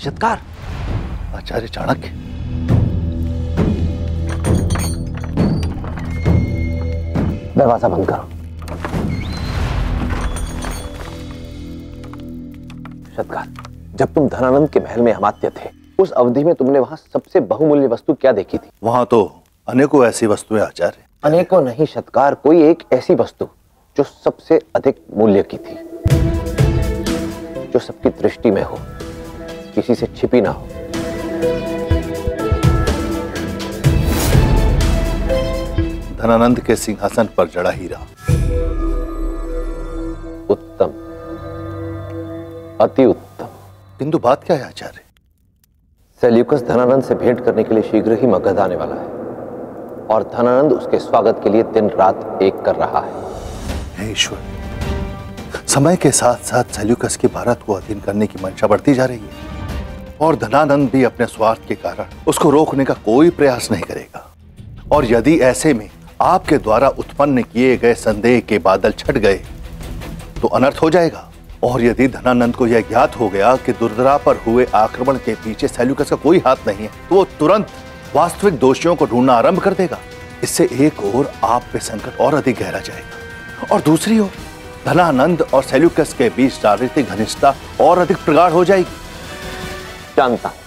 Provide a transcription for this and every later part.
साक्षात्कार। आचार्य चाणक्य, दरवाजा बंद करो। साक्षात्कार, जब तुम धनानंद के महल में अमात्य थे, उस अवधि में तुमने वहां सबसे बहुमूल्य वस्तु क्या देखी थी? वहां तो अनेकों ऐसी वस्तुएं आचार्य। अनेकों नहीं सत्कार, कोई एक ऐसी वस्तु जो सबसे अधिक मूल्य की थी, जो सबकी दृष्टि में हो, किसी से छिपी ना हो। धनानंद के सिंहासन पर जड़ा हीरा। उत्तम, अति उत्तम। किंतु बात क्या है आचार्य? सेल्यूकस धनानंद से भेंट करने के लिए शीघ्र ही मगध आने वाला है और धनानंद उसके स्वागत के लिए दिन रात एक कर रहा है। हे ईश्वर, समय के साथ साथ सेल्यूकस की भारत को अधीन करने की मंशा बढ़ती जा रही है और धनानंद भी अपने स्वार्थ के कारण उसको रोकने का कोई प्रयास नहीं करेगा। और यदि ऐसे में आपके द्वारा उत्पन्न किए गए संदेह के बादल छट गए तो अनर्थ हो जाएगा। और यदि धनानंद को यह ज्ञात हो गया कि दुर्धरा पर हुए आक्रमण के पीछे सेल्यूकस का कोई हाथ नहीं है, तो वो तुरंत वास्तविक दोषियों को ढूंढना आरंभ कर देगा। इससे एक ओर आप पे संकट और अधिक गहरा जाएगा और दूसरी ओर धनानंद और सेल्यूकस के बीच राजनीतिक घनिष्ठता और अधिक प्रगाढ़ हो जाएगी। जानता हूं,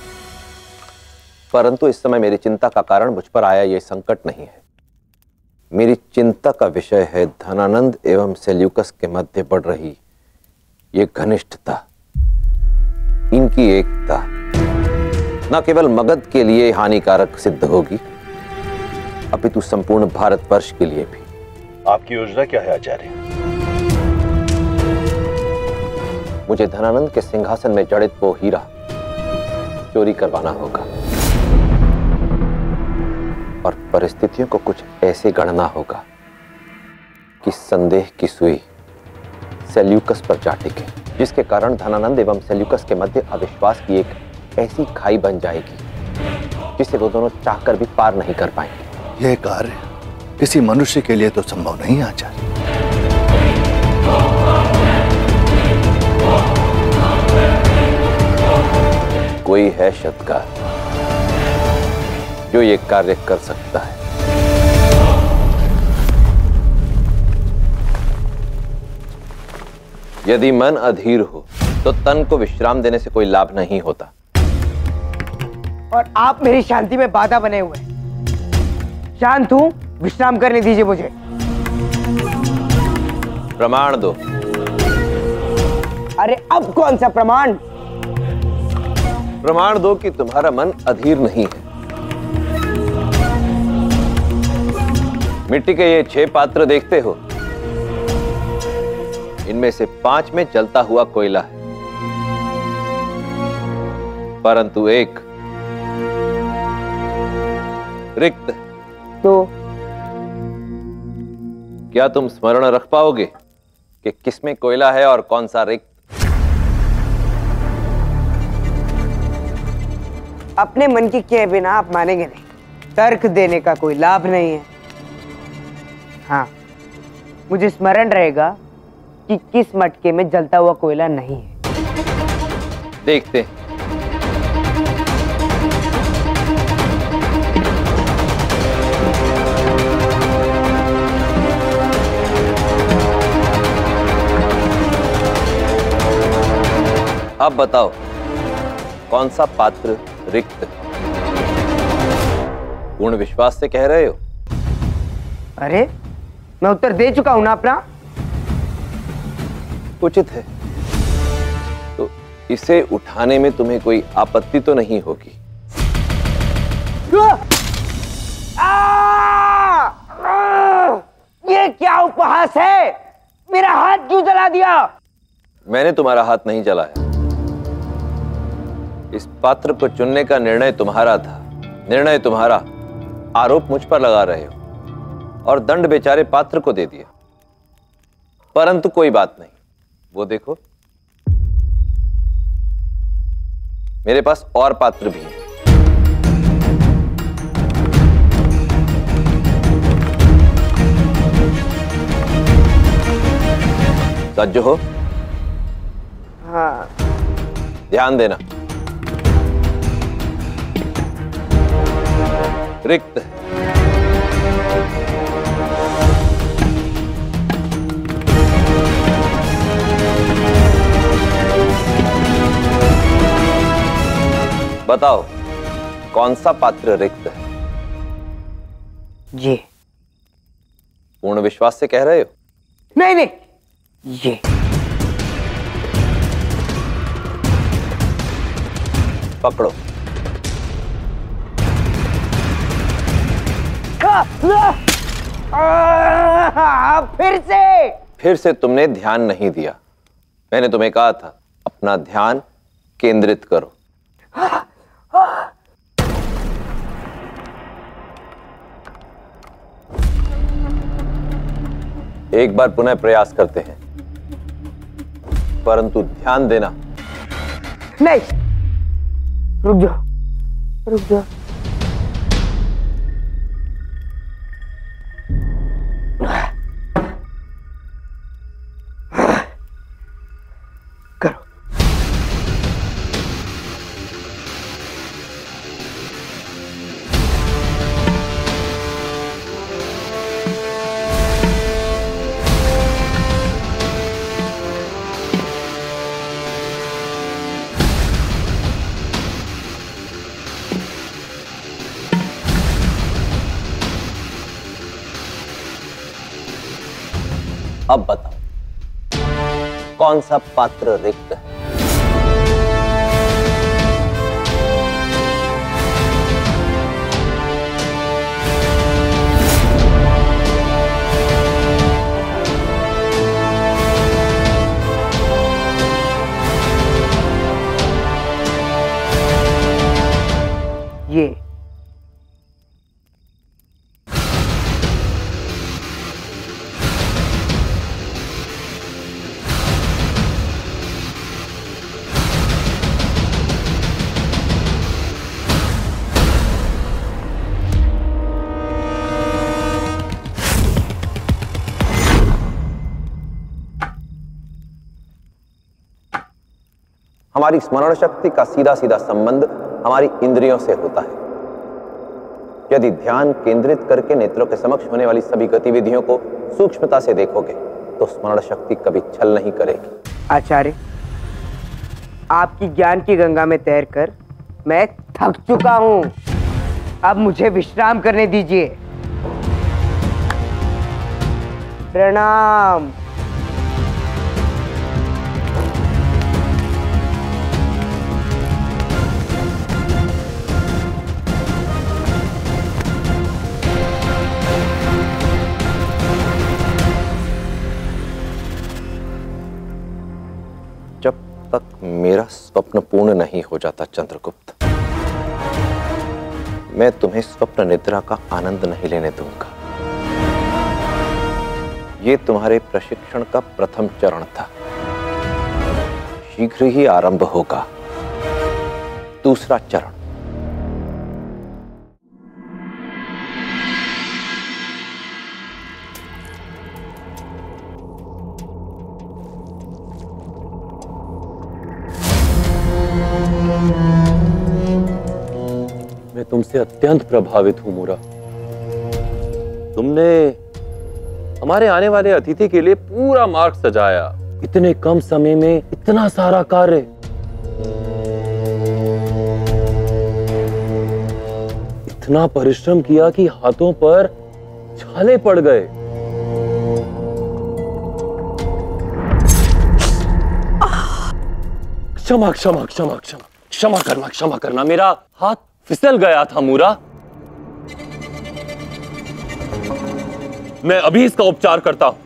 परंतु इस समय मेरी चिंता का कारण मुझ पर आया यह संकट नहीं है। मेरी चिंता का विषय है धनानंद एवं सेल्यूकस के मध्य बढ़ रही ये घनिष्ठता, इनकी एकता न केवल मगध के लिए हानिकारक सिद्ध होगी, अपितु संपूर्ण भारतवर्ष के लिए भी। आपकी योजना क्या है आचार्य? मुझे धनानंद के सिंहासन में जड़ित वो हीरा चोरी करवाना होगा और परिस्थितियों को कुछ ऐसे गढ़ना होगा कि संदेह की सुई सेल्यूकस पर जा टिके, जिसके कारण धनानंद एवं सेल्यूकस के मध्य अविश्वास की एक ऐसी खाई बन जाएगी जिसे वो दोनों चाहकर भी पार नहीं कर पाएंगे। यह कार्य किसी मनुष्य के लिए तो संभव नहीं आचार्य। कोई है शतकार जो ये कार्य कर सकता है। यदि मन अधीर हो तो तन को विश्राम देने से कोई लाभ नहीं होता। और आप मेरी शांति में बाधा बने हुए हैं। शांत हूं, विश्राम करने दीजिए मुझे। प्रमाण दो। अरे अब कौन सा प्रमाण? प्रमाण दो कि तुम्हारा मन अधीर नहीं है। मिट्टी के ये 6 पात्र देखते हो, इनमें से 5 में जलता हुआ कोयला है, परंतु एक रिक्त। तो क्या तुम स्मरण रख पाओगे कि किसमें कोयला है और कौन सा रिक्त? अपने मन की किए बिना आप मानेंगे नहीं। तर्क देने का कोई लाभ नहीं है। हाँ, मुझे स्मरण रहेगा कि किस मटके में जलता हुआ कोयला नहीं है। देखते हैं। अब बताओ, कौन सा पात्र रिक्त? पूर्ण विश्वास से कह रहे हो? अरे मैं उत्तर दे चुका हूं ना अपना। उचित है, तो इसे उठाने में तुम्हें कोई आपत्ति तो नहीं होगी? ये क्या उपहास है? मेरा हाथ क्यों जला दिया? मैंने तुम्हारा हाथ नहीं जलाया। इस पात्र को चुनने का निर्णय तुम्हारा था। निर्णय तुम्हारा, आरोप मुझ पर लगा रहे हो और दंड बेचारे पात्र को दे दिया। परंतु कोई बात नहीं, वो देखो, मेरे पास और पात्र भी हैं। सज्ज हो? हाँ। ध्यान देना। रिक्त है। बताओ, कौन सा पात्र रिक्त है? ये। पूर्ण विश्वास से कह रहे हो? नहीं नहीं, ये। पकड़ो। फिर से तुमने ध्यान नहीं दिया। मैंने तुम्हें कहा था अपना ध्यान केंद्रित करो। एक बार पुनः प्रयास करते हैं, परंतु ध्यान देना। नहीं, रुक जाओ, रुक जाओ। करो। अब बताओ, कौन सा पात्र रिक्त है? ये। हमारी स्मरण शक्ति का सीधा सीधा संबंध हमारी इंद्रियों से होता है। यदि ध्यान केंद्रित करके नेत्रों के समक्ष होने वाली सभी गतिविधियों को सूक्ष्मता से देखोगे तो स्मरण शक्ति कभी छल नहीं करेगी। आचार्य, आपकी ज्ञान की गंगा में तैरकर मैं थक चुका हूं। अब मुझे विश्राम करने दीजिए। प्रणाम। जब तक मेरा स्वप्न पूर्ण नहीं हो जाता चंद्रगुप्त, मैं तुम्हें स्वप्न निद्रा का आनंद नहीं लेने दूंगा। ये तुम्हारे प्रशिक्षण का प्रथम चरण था, शीघ्र ही आरंभ होगा दूसरा चरण। मैं तुमसे अत्यंत प्रभावित हूं मूरा। तुमने हमारे आने वाले अतिथि के लिए पूरा मार्ग सजाया, इतने कम समय में इतना सारा कार्य। इतना परिश्रम किया कि हाथों पर छाले पड़ गए। क्षमा क्षमा क्षमा क्षमा क्षमा करना, मेरा हाथ फिसल गया था मूरा। मैं अभी इसका उपचार करता हूं।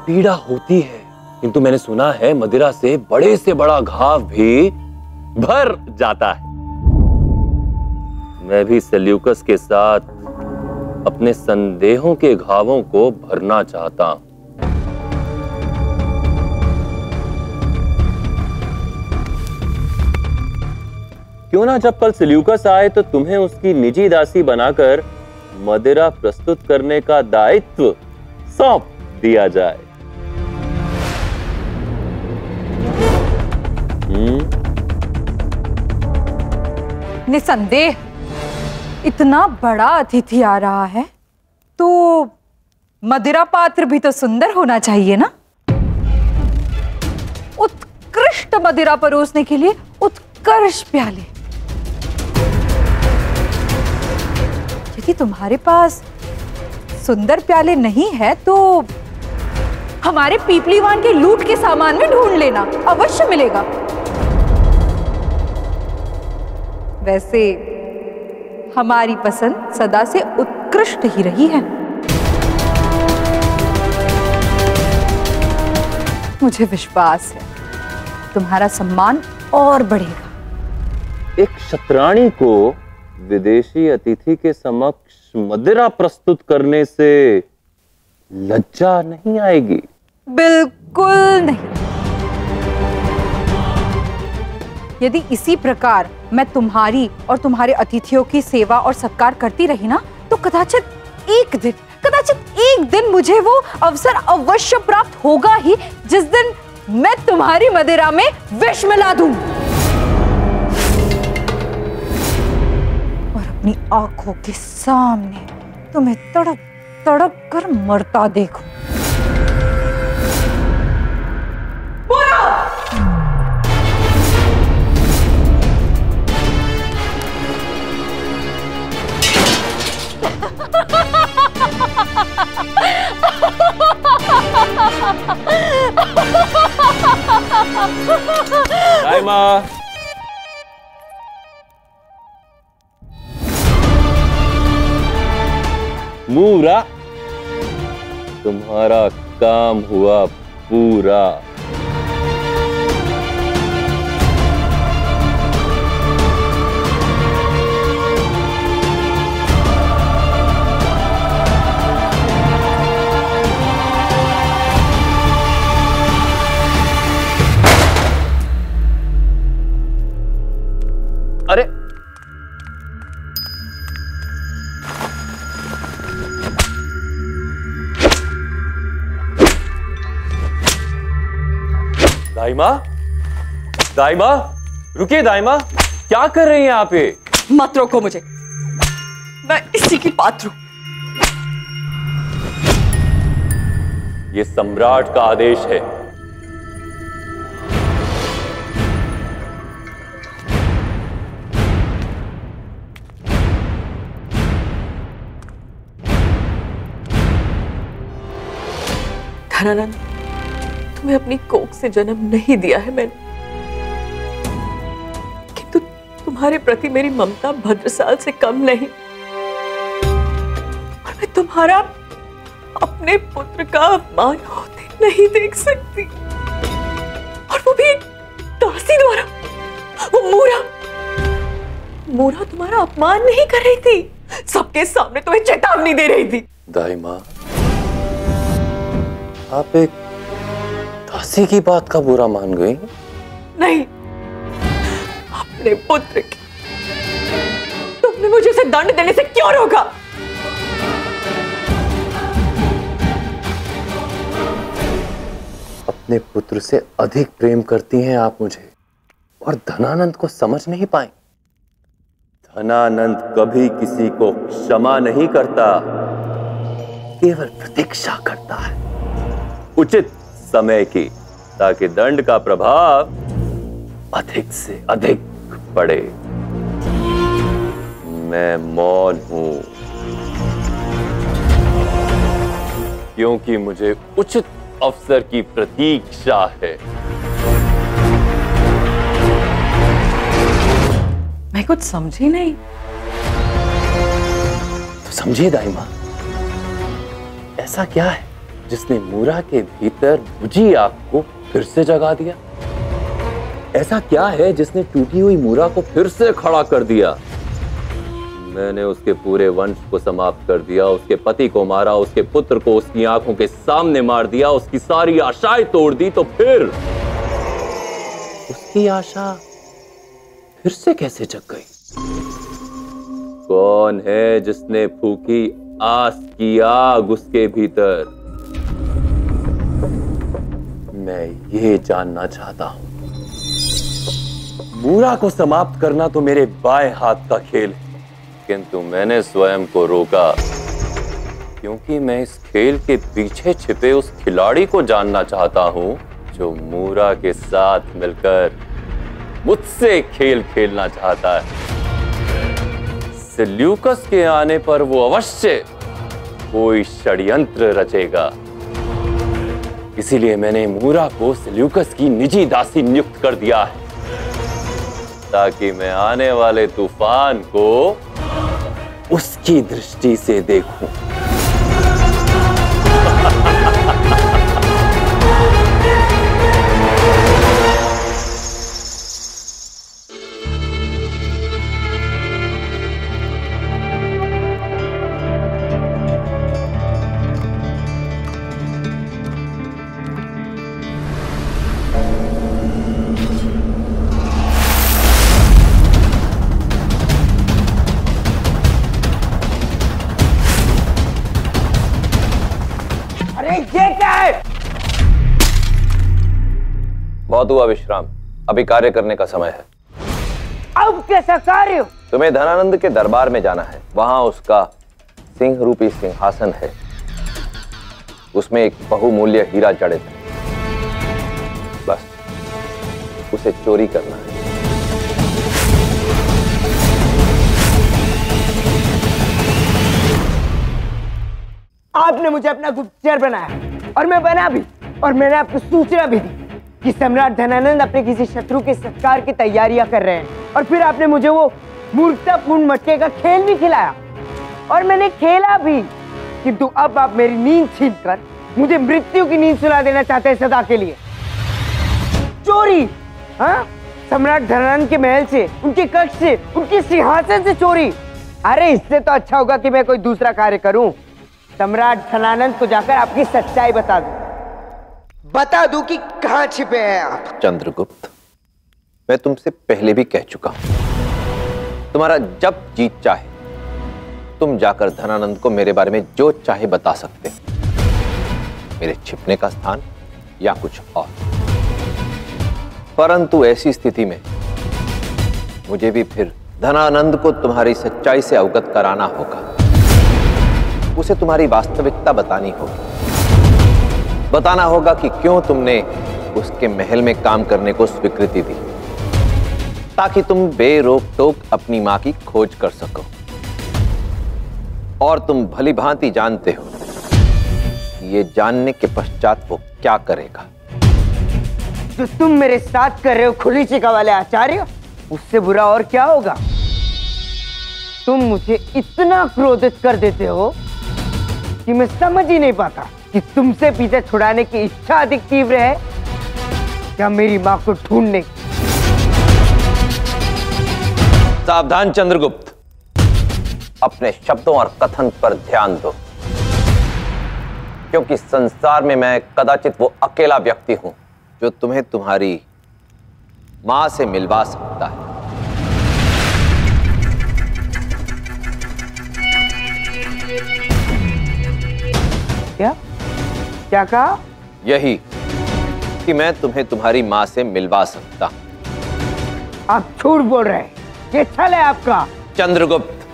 पीड़ा होती है, किंतु मैंने सुना है मदिरा से बड़ा घाव भी भर जाता है। मैं भी सेल्यूकस के साथ अपने संदेहों के घावों को भरना चाहता हूं। क्यों ना जब कल सेल्यूकस आए तो तुम्हें उसकी निजी दासी बनाकर मदिरा प्रस्तुत करने का दायित्व सौंप दिया जाए। निसंदेह इतना बड़ा अतिथि आ रहा है तो मदिरा पात्र भी तो सुंदर होना चाहिए ना। उत्कृष्ट मदिरा परोसने के लिए उत्कर्ष प्याले। यदि तुम्हारे पास सुंदर प्याले नहीं है तो हमारे पीपलीवान के लूट के सामान में ढूंढ लेना, अवश्य मिलेगा। वैसे हमारी पसंद सदा से उत्कृष्ट ही रही है। मुझे विश्वास है तुम्हारा सम्मान और बढ़ेगा। एक शतरानी को विदेशी अतिथि के समक्ष मदिरा प्रस्तुत करने से लज्जा नहीं आएगी? बिल्कुल नहीं। यदि इसी प्रकार मैं तुम्हारी और तुम्हारे अतिथियों की सेवा और सत्कार करती रही ना तो कदाचित एक दिन मुझे वो अवसर अवश्य प्राप्त होगा ही जिस दिन मैं तुम्हारी मदिरा में विष मिला दूं और अपनी आंखों के सामने तुम्हें तड़प तड़प कर मरता देखूं। दाइमा, मूरा, तुम्हारा काम हुआ पूरा। अरे दाइमा, दाइमा, रुकिए दाइमा, क्या कर रही हैं आप ये? मत रोको मुझे, मैं इसी की पात्र हूं। ये सम्राट का आदेश है। धनानंद, तुम्हें अपनी कोख से जन्म नहीं दिया है मैंने, किंतु तुम्हारे प्रति मेरी ममता भद्रसाल से कम नहीं और मैं तुम्हारा अपने पुत्र का अपमान होते नहीं देख सकती, और वो भी एक दासी द्वारा। वो मूरा तुम्हारा अपमान नहीं कर रही थी, सबके सामने तुम्हें चेतावनी दे रही थी। दाइमा, आप एक दासी की बात का बुरा मान गई? नहीं, अपने पुत्र की। तुमने मुझे उसे दंड देने से क्यों रोका? अपने पुत्र से अधिक प्रेम करती हैं आप मुझे, और धनानंद को समझ नहीं पाए। धनानंद कभी किसी को क्षमा नहीं करता, केवल प्रतीक्षा करता है उचित समय की, ताकि दंड का प्रभाव अधिक से अधिक पड़े। मैं मौन हूं क्योंकि मुझे उचित अवसर की प्रतीक्षा है। मैं कुछ समझी नहीं। तो समझिए दाइमा, ऐसा क्या है जिसने मूरा के भीतर बुझी आग को फिर से जगा दिया? ऐसा क्या है जिसने टूटी हुई मूरा को फिर से खड़ा कर दिया? मैंने उसके पूरे वंश को समाप्त कर दिया, उसके पति को मारा, उसके पुत्र को उसकी आंखों के सामने मार दिया, उसकी सारी आशाएं तोड़ दी, तो फिर उसकी आशा फिर से कैसे जग गई? कौन है जिसने फूकी आस की आग उसके भीतर? मैं ये जानना चाहता हूं, मूरा को समाप्त करना तो मेरे बाएं हाथ का खेल है, किंतु मैंने स्वयं को रोका क्योंकि मैं इस खेल के पीछे छिपे उस खिलाड़ी को जानना चाहता हूं जो मूरा के साथ मिलकर मुझसे खेल खेलना चाहता है। सेल्यूकस के आने पर वो अवश्य कोई षड्यंत्र रचेगा। इसीलिए मैंने मूरा को सेल्यूकस की निजी दासी नियुक्त कर दिया है, ताकि मैं आने वाले तूफान को उसकी दृष्टि से देखूं। बहुत हुआ विश्राम, अभी कार्य करने का समय है। अब कैसा कार्य? तुम्हें धनानंद के दरबार में जाना है। वहां उसका सिंह रूपी सिंहासन है, उसमें एक बहुमूल्य हीरा जड़ित है। बस उसे चोरी करना है। आपने मुझे अपना गुप्तचर बनाया और मैं बना भी, और मैंने आपको सूचना भी दी कि सम्राट धनानंद अपने किसी शत्रु के सत्कार की तैयारियां कर रहे हैं, और फिर आपने मुझे वो मूर्खतापूर्ण मटके का खेल भी खिलाया और मैंने खेला भी। किंतु अब आप मेरी नींद छीनकर मुझे मृत्यु की नींद सुला देना चाहते हैं सदा के लिए। चोरी? हाँ, सम्राट धनानंद के महल से, उनके कक्ष से, उनके सिंहासन से चोरी? अरे इससे तो अच्छा होगा कि मैं कोई दूसरा कार्य करूं। सम्राट धनानंद को जाकर आपकी सच्चाई बता दूं कि कहां छिपे हैं आप। चंद्रगुप्त, मैं तुमसे पहले भी कह चुका हूं, तुम्हारा जब जी चाहे तुम जाकर धनानंद को मेरे बारे में जो चाहे बता सकते, मेरे छिपने का स्थान या कुछ और। परंतु ऐसी स्थिति में मुझे भी फिर धनानंद को तुम्हारी सच्चाई से अवगत कराना होगा। उसे तुम्हारी वास्तविकता बतानी होगी। बताना होगा कि क्यों तुमने उसके महल में काम करने को स्वीकृति दी, ताकि तुम बेरोक टोक अपनी मां की खोज कर सको। और तुम भली भांति जानते हो ये जानने के पश्चात वो क्या करेगा। जो तुम मेरे साथ कर रहे हो खुलीचिका वाले आचार्य, उससे बुरा और क्या होगा। तुम मुझे इतना क्रोधित कर देते हो कि मैं समझ ही नहीं पाता कि तुमसे पीछे छुड़ाने की इच्छा अधिक तीव्र है या मेरी मां को ढूंढने की। सावधान चंद्रगुप्त, अपने शब्दों और कथन पर ध्यान दो, क्योंकि संसार में मैं कदाचित वो अकेला व्यक्ति हूं जो तुम्हें तुम्हारी मां से मिलवा सकता है। क्या कहा? यही कि मैं तुम्हें तुम्हारी मां से मिलवा सकता हूं। आप झूठ बोल रहे हैं, ये छल है आपका। चंद्रगुप्त,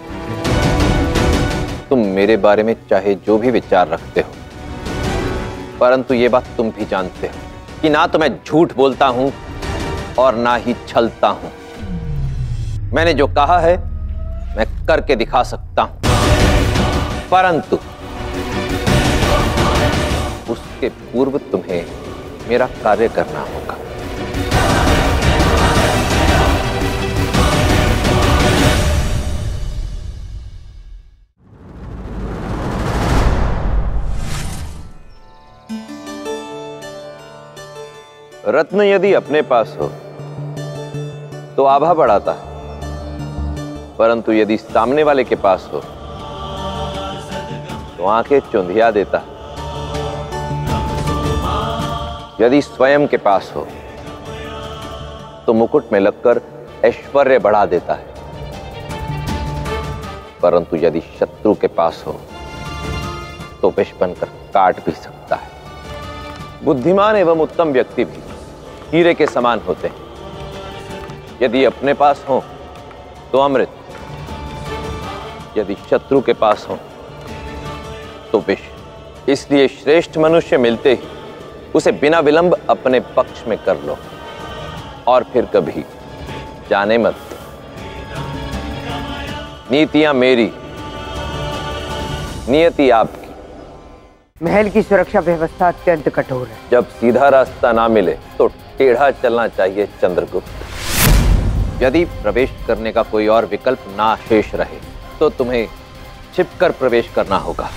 तुम मेरे बारे में चाहे जो भी विचार रखते हो, परंतु ये बात तुम भी जानते हो कि ना तो मैं झूठ बोलता हूं और ना ही छलता हूं। मैंने जो कहा है मैं करके दिखा सकता हूं, परंतु उसके पूर्व तुम्हें मेरा कार्य करना होगा। रत्न यदि अपने पास हो तो आभा बढ़ाता है, परंतु यदि सामने वाले के पास हो तो आंखें चुंधिया देता है। यदि स्वयं के पास हो तो मुकुट में लगकर ऐश्वर्य बढ़ा देता है, परंतु यदि शत्रु के पास हो तो विष बनकर काट भी सकता है। बुद्धिमान एवं उत्तम व्यक्ति भी हीरे के समान होते हैं। यदि अपने पास हो तो अमृत, यदि शत्रु के पास हो तो विष। इसलिए श्रेष्ठ मनुष्य मिलते ही उसे बिना विलंब अपने पक्ष में कर लो और फिर कभी जाने मत। नीतियां मेरी, नियति आपकी। महल की सुरक्षा व्यवस्था अत्यंत कठोर है। जब सीधा रास्ता ना मिले तो टेढ़ा चलना चाहिए चंद्रगुप्त। यदि प्रवेश करने का कोई और विकल्प ना शेष रहे तो तुम्हें छिपकर प्रवेश करना होगा।